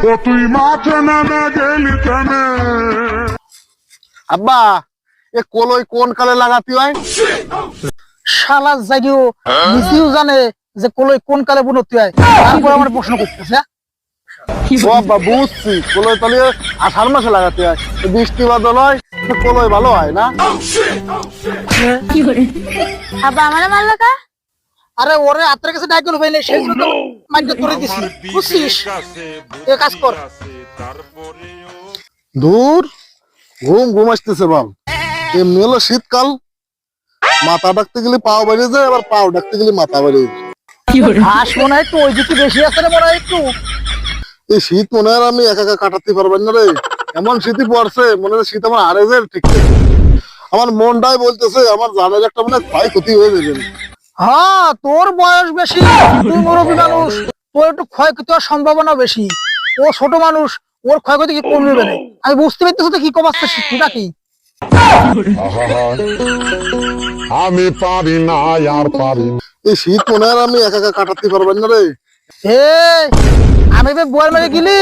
তো তুই মাঠে নামে গেলি কেনে? আব্বা এ কলই কোন কালে লাগাতে হয়? শালা জাগিও নিজেও জানে যে কলই কোন কালে বুনতে হয়, তারপর আমার প্রশ্ন করতেছে। ও আব্বা বুঝছি, কলই তাহলে আষাঢ় মাসে লাগাতে হয়। তো বৃষ্টি বাদল হয় তো কলই ভালো হয় না? আব্বা আমারে মারলো কা? আরে ওরে হাতের কাছে ডাইকেল হইলে সেই জন্য তো মাইন্ড করে দিছি, বুঝছিস? এ কাজ কর। দূর ঘুম আসতেছে বাল। এমনি হলো শীতকাল, মাথা ডাকতে গেলে পাও বেড়ে যায়, আবার পাও ডাকতে গেলে মাথা বেড়ে যায়। ঘাস মনে হয় একটু ওই দিকে বেশি আছে রে, মনে হয় একটু। এই শীত মনে হয় আমি একা একা কাটাতে পারবেন না রে। এমন শীতই পড়ছে, মনে হয় শীত আমার হারে যায় ঠিক নেই। আমার মনটাই বলতেছে আমার জানের একটা মনে হয় ক্ষয়ক্ষতি হয়ে যাবে। হ্যাঁ, তোর বয়স বেশি, তুই মুরব্বী মানুষ, তোর একটু ক্ষয়ক্ষতি হওয়ার সম্ভাবনা বেশি। ও ছোট মানুষ, ওর ক্ষয়ক্ষতি কি কমবে না? আমি বুঝতে পারতেছি তো কি কমাচ্ছে শীতটা কি। আমি পারি না আর পারি না। এই শীত মনে হয় আমি একা একা কাটাতে পারবেন না রে। এ আমি বয়ার মেরে গেলি,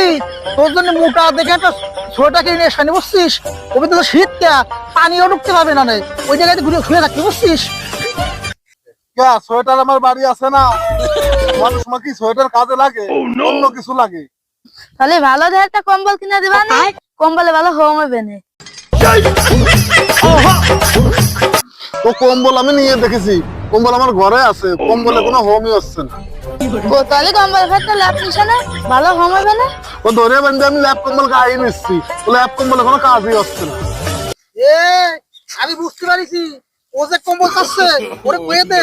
তোর জন্য মোটা দেখে একটা ছোটটা কিনে নিয়ে এসে বুঝছিস? ওকে তো শীত কে পানিও ঢুকতে পারবে না রে, ওই জায়গায় ঘুরে শুয়ে থাকতে বুঝছিস? সোয়েটার আমার বাড়ি আছে না? মানুষ কি সোয়েটার কাজে লাগে, অন্য কিছু লাগে? তাহলে ভালো দেখে একটা কম্বল কিনে দিবা না? কম্বলে ভালো হোম হবে না। তো কম্বল আমি নিয়ে দেখেছি, কম্বল আমার ঘরে আছে, কম্বলে কোনো হোমই হচ্ছে না। ও তাহলে কম্বল খাতে লাভ নিছে না, ভালো হোম হবে না। ও ধরে বেঁধে আমি ল্যাপ কম্বল গায়ে নিচ্ছি, ও ল্যাপ কম্বলে কোনো কাজই হচ্ছে না। এ আমি বুঝতে পারিছি, ও যে কম্বল চাচ্ছে ওরে কয়ে দে,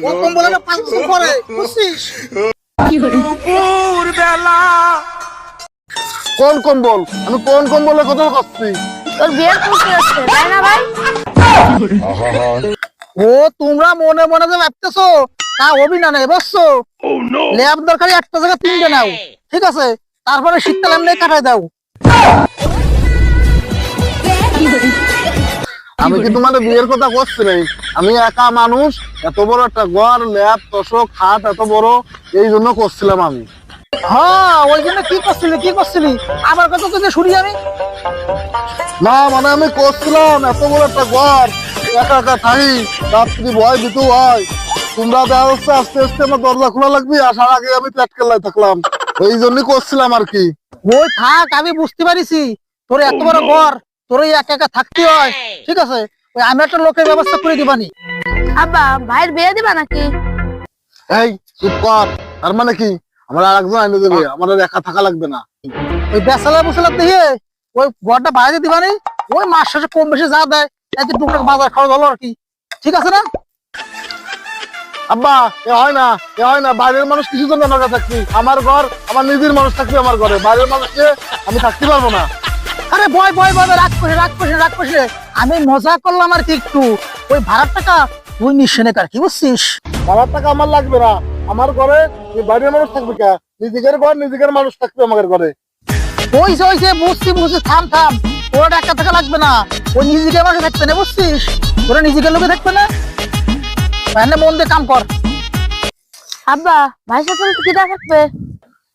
ও কম্বল একটা 5 বছর পরে বুঝছিস? কোন কম্বল? আমি কোন কম্বলের কথা করছি? তোর বিয়ের খুশি হচ্ছে তাই না ভাই? ও তোমরা মনে মনে যে ভাবতেছো তা হবি না নাই বুঝছো? ল্যাব দরকারি একটা জায়গা 3টে নাও, ঠিক আছে? তারপরে শীতকাল এমনি কাটাই দাও। আমি কি তোমাদের বিয়ের কথা করছি নাই? আমি একা মানুষ, এত বড় একটা ঘর, ল্যাব, তোষক, খাট এত বড়, এই জন্য করছিলাম আমি। হ্যাঁ, ওই জন্য কি করছিলি আমার কথা তো শুনি আমি। না মানে আমি করছিলাম এত বড় একটা ঘর, একা একা থাকি, রাত্রি ভয় দিতে হয়। তোমরা দেখা হচ্ছে আস্তে আস্তে আমার দরজা খোলা লাগবে, আসার আগে আমি পেট কেল্লায় থাকলাম, এই জন্যই করছিলাম আর কি। ওই থাক, আমি বুঝতে পারিছি তোর এত বড় ঘর, তোর একা একা থাকতে হয়, ঠিক আছে? ওই আমি একটা লোকের ব্যবস্থা করে দিবানি। আব্বা ভাইয়ের বিয়ে দিবা নাকি? এই চুপ কর, তার মানে কি আমার আর একজন আইনে দেবে, আমার আর একা থাকা লাগবে না? ওই বেসালা বুসালা দিয়ে ওই ঘরটা বাইরে দিবানি, ওই মাস শেষে কম বেশি যা দেয় এই যে টুকটাক বাজার খাওয়া হলো আর কি, ঠিক আছে না? আব্বা এ হয় না, এ হয় না। বাইরের মানুষ কিছু জন্য আমার কাছে থাকবি, আমার ঘর আমার নিজের মানুষ থাকবে আমার ঘরে, বাইরের মানুষকে আমি থাকতে পারবো না। আরে রাগ করিস রে। আমি মজা করলাম আর কি একটু। ওই ভাড়ার টাকা তুই নিশ্চয় নে কার কি বুঝছিস? ভাড়ার টাকা আমার লাগবে না, আমার ঘরে বাইরের মানুষ থাকবে কে? নিজের ঘর নিজের মানুষ থাকবে আমার ঘরে। ওই যে বুঝছি থাম ওরা টাকা টাকা লাগবে না, ওই নিজেকে মানুষ থাকবে না বুঝছিস? ওরা নিজেকে লোকে থাকবে না, এনে মন দিয়ে কাম কর। আব্বা ভাইয়ের সাথে কিটা থাকবে?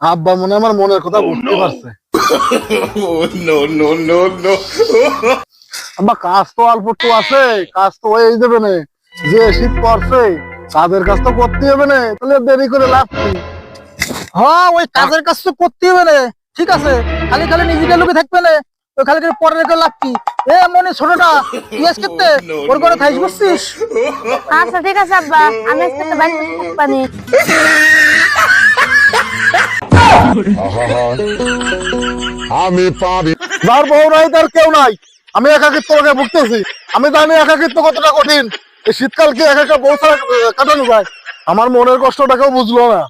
আব্বা মনে হয় আমার মনের কথা বুঝতে পারছে। আব্বা কাজ তো অল্প একটু আছে, কাজ তো হয়ে যাবে না। যে শীত পড়ছে কাজের কাজ তো করতে হবে না, তাহলে দেরি করে লাভ কি? হ্যাঁ, ওই কাজের কাজ তো করতে হবে না, ঠিক আছে? খালি খালি নিজেকে লোকে থাকবে না, ওই খালি খালি পরে রেখে লাভ কি? এ মনে ছোটটা তুই আজকে ওর ঘরে থাইস বুঝছিস? আচ্ছা ঠিক আছে আব্বা, আমি আজকে তো বাড়িতে থাকবানি। আমি পারি যার বউ নাই তার কেউ নাই, আমি একাকিত্ব ভুগতেছি। আমি জানি একাকিত্ব কতটা কঠিন। এই শীতকাল কি একা একা বউ ছাড়া কাটানো যায়? আমার মনের কষ্টটা কেউ বুঝলো না।